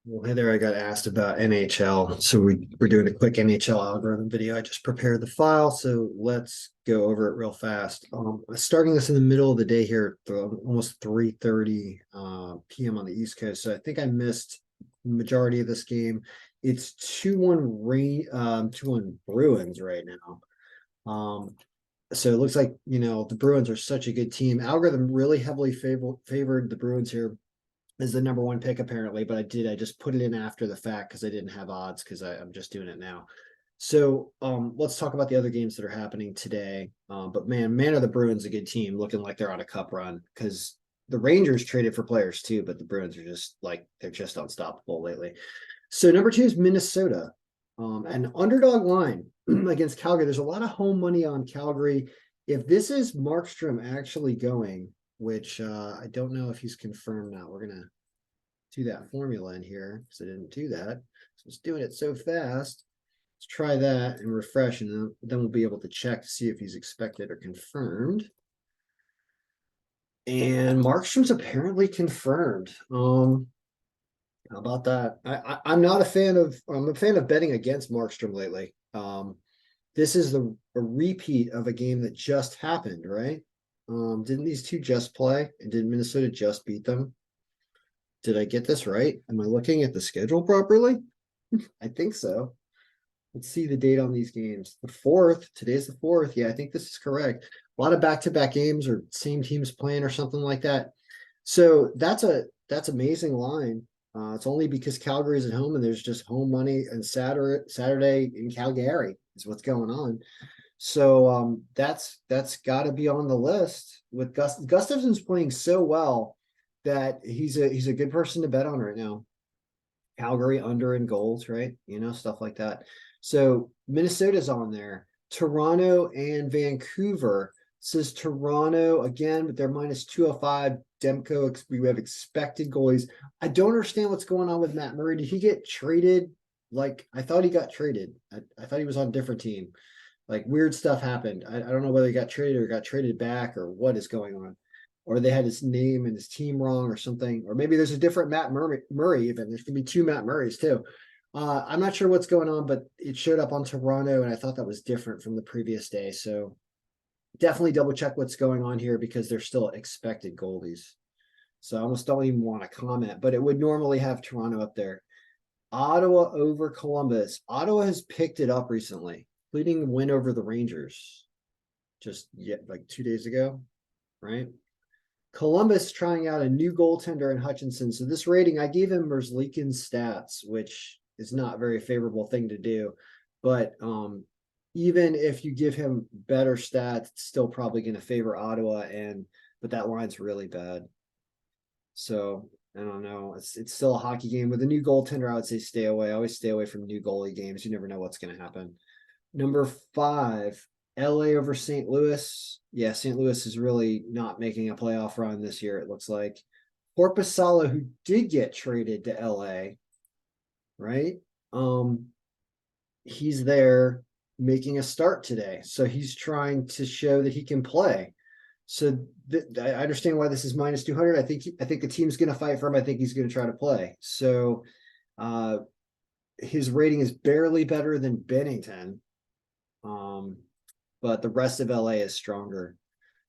Well, hey there, I got asked about NHL. So we're doing a quick NHL algorithm video. I just prepared the file, so let's go over it real fast. Starting us in the middle of the day here, almost 3:30 p.m. on the East Coast. So I think I missed the majority of this game. It's 2-1 rain, 2-1 Bruins right now. So it looks like, the Bruins are such a good team. Algorithm really heavily favored the Bruins here is the number one pick apparently, but I just put it in after the fact because I didn't have odds because I'm just doing it now. So let's talk about the other games that are happening today. But man, are the Bruins a good team, looking like they're on a cup run because the Rangers traded for players too, but the Bruins are just like they're just unstoppable lately. So number two is Minnesota, an underdog line against Calgary. There's a lot of home money on Calgary. If this is Markstrom actually going, which I don't know if he's confirmed now. We're gonna do that formula in here because I didn't do that. So it's doing it so fast. Let's try that and refresh, and then we'll be able to check to see if he's expected or confirmed. And Markstrom's apparently confirmed. How about that? I'm not a fan of I'm a fan of betting against Markstrom lately. This is a repeat of a game that just happened, right? Didn't these two just play? And did Minnesota just beat them? Did I get this right? Am I looking at the schedule properly? I think so. Let's see the date on these games. The fourth, today's the fourth. Yeah, I think this is correct. A lot of back-to-back games or same teams playing or something like that. So that's amazing line. It's only because Calgary's at home and there's just home money and Saturday in Calgary is what's going on. So that's got to be on the list. With Gustafson's playing so well that he's a good person to bet on right now. Calgary under in goals, right? Stuff like that. So Minnesota's on there. Toronto and Vancouver says Toronto again, but they're minus 205. Demko, we have expected goalies. I don't understand what's going on with Matt Murray. Did he get traded? Like, I thought he got traded. I thought he was on a different team. Like, weird stuff happened. I don't know whether he got traded or got traded back or what is going on. Or they had his name and his team wrong or something. Or maybe there's a different Matt Murray even. There could be two Matt Murrays too. I'm not sure what's going on, but it showed up on Toronto, and I thought that was different from the previous day. So definitely double check what's going on here because they're still expected goalies. So I almost don't even want to comment, but it would normally have Toronto up there. Ottawa over Columbus. Ottawa has picked it up recently, including a win over the Rangers just like 2 days ago, right? Columbus trying out a new goaltender in Hutchinson. So this rating, I gave him Merzlikins stats, which is not a very favorable thing to do. But even if you give him better stats, it's still probably going to favor Ottawa. But that line's really bad. So I don't know. It's still a hockey game with a new goaltender. I would say stay away. I always stay away from new goalie games. You never know what's going to happen. Number five, LA over St. Louis. Yeah, St. Louis is really not making a playoff run this year, it looks like. Korpisalo, who did get traded to LA, right? Um, he's there making a start today. So he's trying to show that he can play. So I understand why this is minus 200. I think the team's going to fight for him. I think he's going to try to play. So his rating is barely better than Bennington. But the rest of LA is stronger.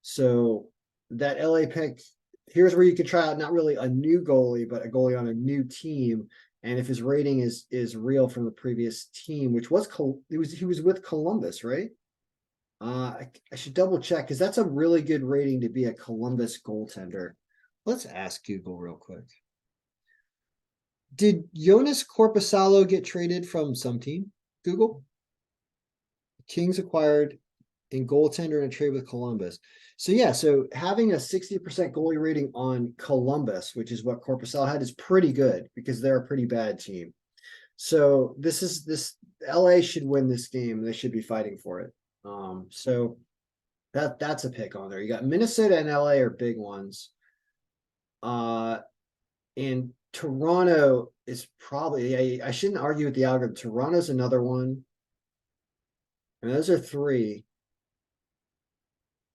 So that LA pick, here's where you could try out not really a new goalie, but a goalie on a new team. And if his rating is real from the previous team, which was he was with Columbus, right? I should double check because that's a really good rating to be a Columbus goaltender. Let's ask Google real quick. Did Jonas Korpisalo get traded from some team? Google. Kings acquired in goaltender in a trade with Columbus. So yeah, so having a 60% goalie rating on Columbus, which is what Korpisalo had, is pretty good because they're a pretty bad team. So this LA should win this game. They should be fighting for it. So that's a pick on there. You got Minnesota and LA are big ones. And Toronto is probably I shouldn't argue with the algorithm. Toronto's another one. And those are three.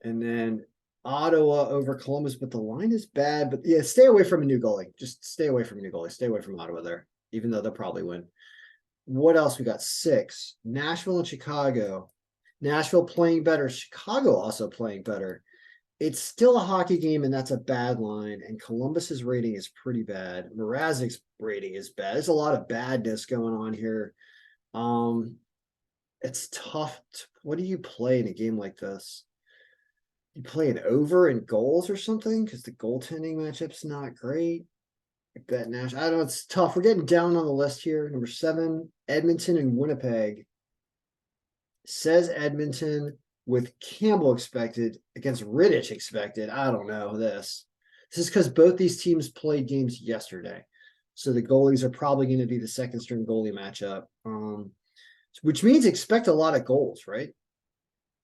And then Ottawa over Columbus, but the line is bad. But yeah, stay away from a new goalie. Just stay away from a new goalie. Stay away from Ottawa there. even though they'll probably win. What else? We got 6. Nashville and Chicago. Nashville playing better. Chicago also playing better. It's still a hockey game, and that's a bad line. And Columbus's rating is pretty bad. Mrazek's rating is bad. There's a lot of badness going on here. It's tough. What do you play in a game like this? You play an over in goals or something because the goaltending matchup's not great. I bet Nash. I don't know. It's tough. We're getting down on the list here. Number 7, Edmonton and Winnipeg. Says Edmonton with Campbell expected against Rittich expected. I don't know this. This is because both these teams played games yesterday. So the goalies are probably going to be the second string goalie matchup, which means expect a lot of goals, right?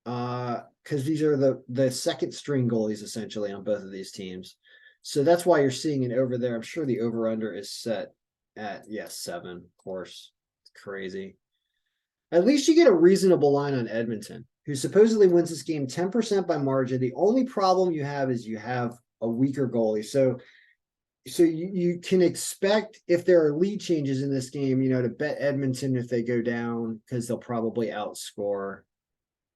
Because these are the second string goalies essentially on both of these teams. So that's why you're seeing it over there. I'm sure the over-under is set at, 7, of course. It's crazy. At least you get a reasonable line on Edmonton, who supposedly wins this game 10% by margin. The only problem you have is you have a weaker goalie. So you can expect, if there are lead changes in this game, to bet Edmonton if they go down, because they'll probably outscore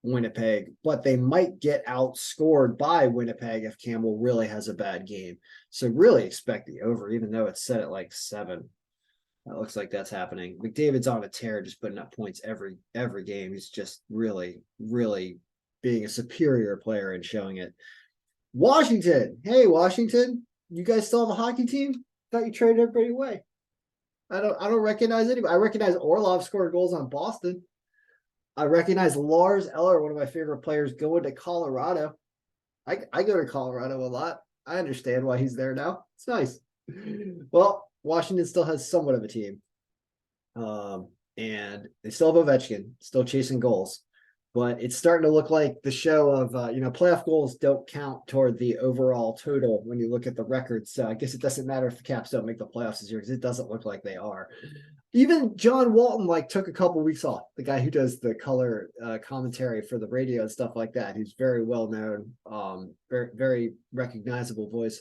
Winnipeg, but they might get outscored by Winnipeg if Campbell really has a bad game. So really expect the over, even though it's set at like 7. It looks like that's happening. McDavid's on a tear, just putting up points every game. He's just really, really being a superior player and showing it. Washington. Hey, Washington, you guys still have a hockey team? Thought you traded everybody away. I don't recognize anybody. I recognize Orlov scored goals on Boston. I recognize Lars Eller, one of my favorite players, going to Colorado. I go to Colorado a lot. I understand why he's there now. It's nice. Well, Washington still has somewhat of a team. And they still have Ovechkin, still chasing goals. But it's starting to look like the show of, playoff goals don't count toward the overall total when you look at the records. So I guess it doesn't matter if the Caps don't make the playoffs this year because it doesn't look like they are. Even John Walton took a couple weeks off. The guy who does the color commentary for the radio and stuff like that, who's very well known, very, very recognizable voice.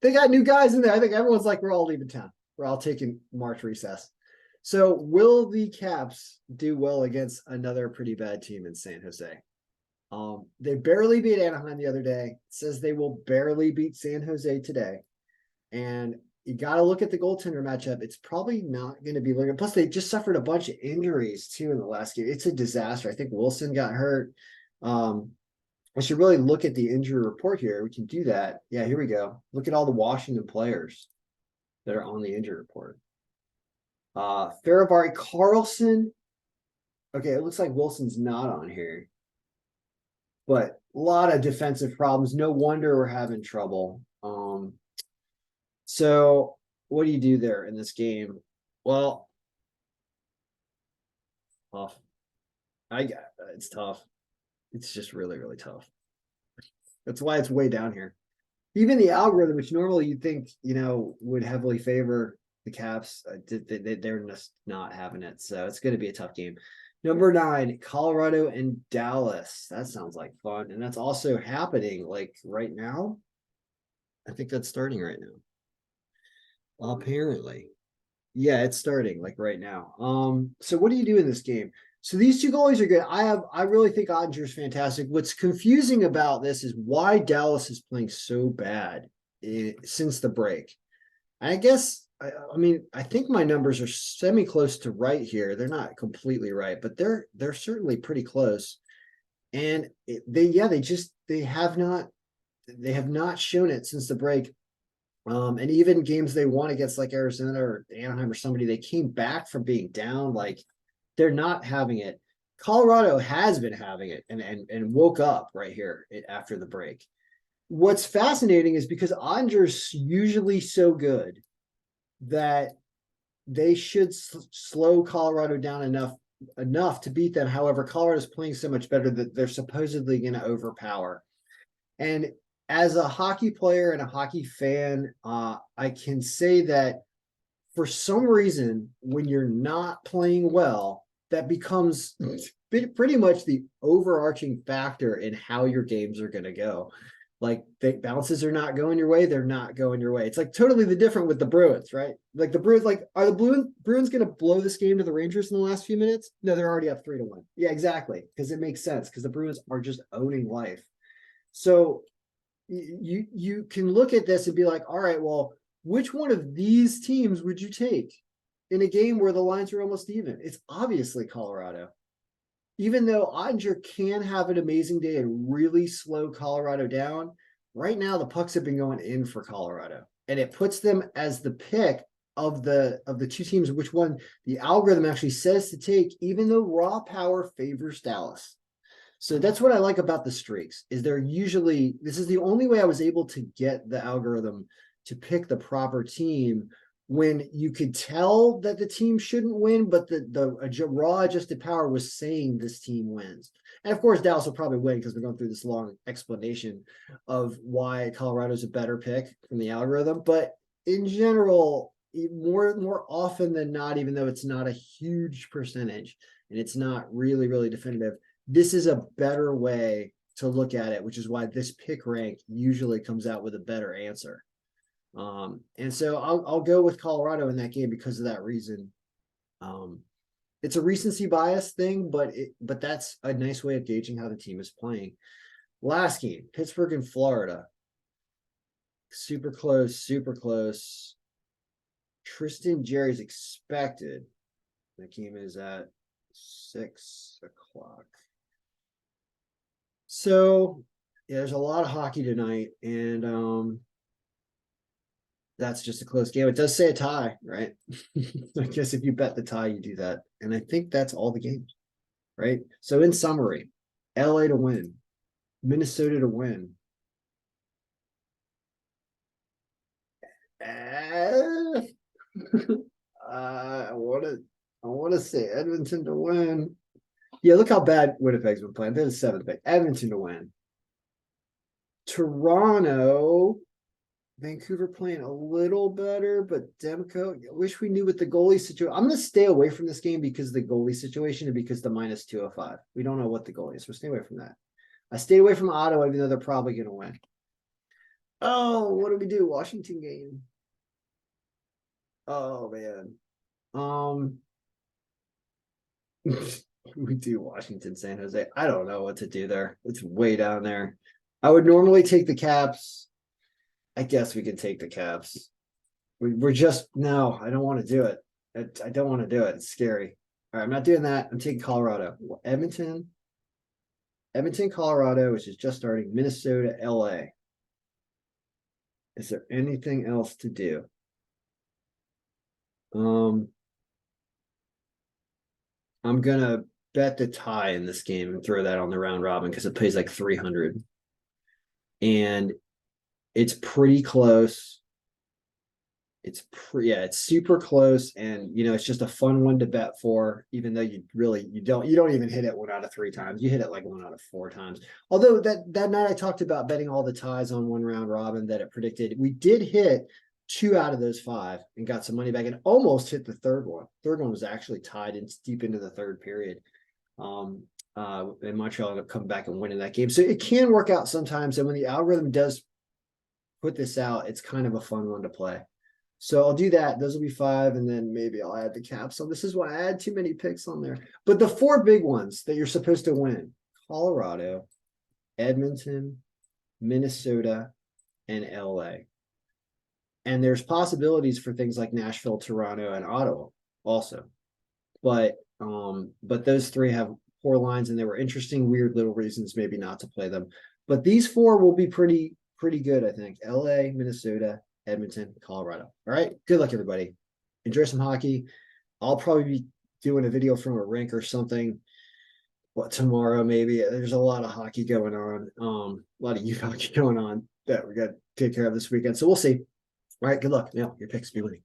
They got new guys in there. I think everyone's like, we're all leaving town. We're all taking March recess. So will the Caps do well against another pretty bad team in San Jose? They barely beat Anaheim the other day. It says they will barely beat San Jose today. And you got to look at the goaltender matchup. It's probably not going to be looking. Plus, they just suffered a bunch of injuries too in the last game. It's a disaster. I think Wilson got hurt. I should really look at the injury report here. We can do that. Yeah, here we go. Look at all the Washington players that are on the injury report. Faravari, Carlson. Okay, it looks like Wilson's not on here. But a lot of defensive problems. No wonder we're having trouble. So what do you do there in this game? Well, tough. It's tough. It's just really, really tough. That's why it's way down here. Even the algorithm, which normally you'd think, would heavily favor the Caps, they're just not having it. So it's going to be a tough game. Number 9, Colorado and Dallas. That sounds like fun. And that's also happening right now. I think that's starting right now. Apparently. Yeah, it's starting right now. So what do you do in this game? So these two goalies are good. I really think Ottinger's fantastic. What's confusing about this is why Dallas is playing so bad since the break. I guess, I think my numbers are semi-close to right here. They're not completely right, but they're certainly pretty close. And they have not shown it since the break. And even games they won against Arizona or Anaheim or somebody, they came back from being down. They're not having it. Colorado has been having it and woke up right here after the break. What's fascinating is because Ottinger's usually so good that they should slow Colorado down enough to beat them. However, Colorado's playing so much better that they're supposedly going to overpower. And as a hockey player and a hockey fan, I can say that for some reason, when you're not playing well, that becomes pretty much the overarching factor in how your games are going to go. Like the bounces are not going your way, they're not going your way. It's like totally the different with the Bruins, right? Like the Bruins, like are the Bruins going to blow this game to the Rangers in the last few minutes? No, they're already up 3-1. Yeah, exactly, because it makes sense because the Bruins are just owning life. So you can look at this and be like, all right, well, which one of these teams would you take in a game where the lines are almost even? It's obviously Colorado. Even though Ottinger can have an amazing day and really slow Colorado down, right now the pucks have been going in for Colorado, and it puts them as the pick of the two teams, which one the algorithm actually says to take, even though raw power favors Dallas. So that's what I like about the streaks is they're usually, this is the only way I was able to get the algorithm to pick the proper team when you could tell that the team shouldn't win, but the raw adjusted power was saying this team wins. And of course, Dallas will probably win because we're going through this long explanation of why Colorado's a better pick from the algorithm. But in general, more often than not, even though it's not a huge percentage and it's not really, really definitive, this is a better way to look at it, which is why this pick rank usually comes out with a better answer. And so I'll go with Colorado in that game because of that reason. It's a recency bias thing, but that's a nice way of gauging how the team is playing. Last game, Pittsburgh and Florida. Super close, super close. Tristan Jarry's expected. That game is at 6:00. So yeah, there's a lot of hockey tonight, and that's just a close game. It does say a tie, right? I guess if you bet the tie, you do that. And I think that's all the games, right? So in summary, LA to win, Minnesota to win. I want to say Edmonton to win. Yeah, look how bad Winnipeg's been playing. They're the seventh pick. Edmonton to win. Toronto, Vancouver playing a little better, but Demko, I wish we knew what the goalie situation. I'm going to stay away from this game because of the goalie situation and because the minus 205. We don't know what the goalie is, so stay away from that. I stayed away from Ottawa, even though they're probably going to win. Oh, what do we do? Washington game. Oh man. We do Washington, San Jose. I don't know what to do there. It's way down there. I would normally take the Caps. I guess we can take the Caps. We're just no, I don't want to do it. I don't want to do it. It's scary. All right, I'm not doing that. I'm taking Colorado. Edmonton, Colorado, which is just starting. Minnesota, LA. Is there anything else to do? I'm gonna bet the tie in this game and throw that on the round robin because it pays like 300. And it's pretty close. It's super close, and it's just a fun one to bet for, even though you don't even hit it 1 out of 3 times. You hit it like 1 out of 4 times. Although that night I talked about betting all the ties on one round robin that it predicted. We did hit 2 out of those 5 and got some money back and almost hit the third one. Third one was actually tied in deep into the third period. And Montreal ended up coming back and winning that game. So it can work out sometimes. And when the algorithm does put this out, it's kind of a fun one to play. So I'll do that. Those will be 5, and then maybe I'll add the Caps. So this is why I had too many picks on there. But the 4 big ones that you're supposed to win: Colorado, Edmonton, Minnesota, and LA. And there's possibilities for things like Nashville, Toronto, and Ottawa also. But those 3 have poor lines, and there were interesting, weird little reasons maybe not to play them. But these 4 will be pretty good, I think. LA, Minnesota, Edmonton, Colorado. All right. Good luck, everybody. Enjoy some hockey. I'll probably be doing a video from a rink or something. Tomorrow, maybe. There's a lot of hockey going on. A lot of youth hockey going on that we got to take care of this weekend. So we'll see. All right. Good luck. Now, your picks be winning.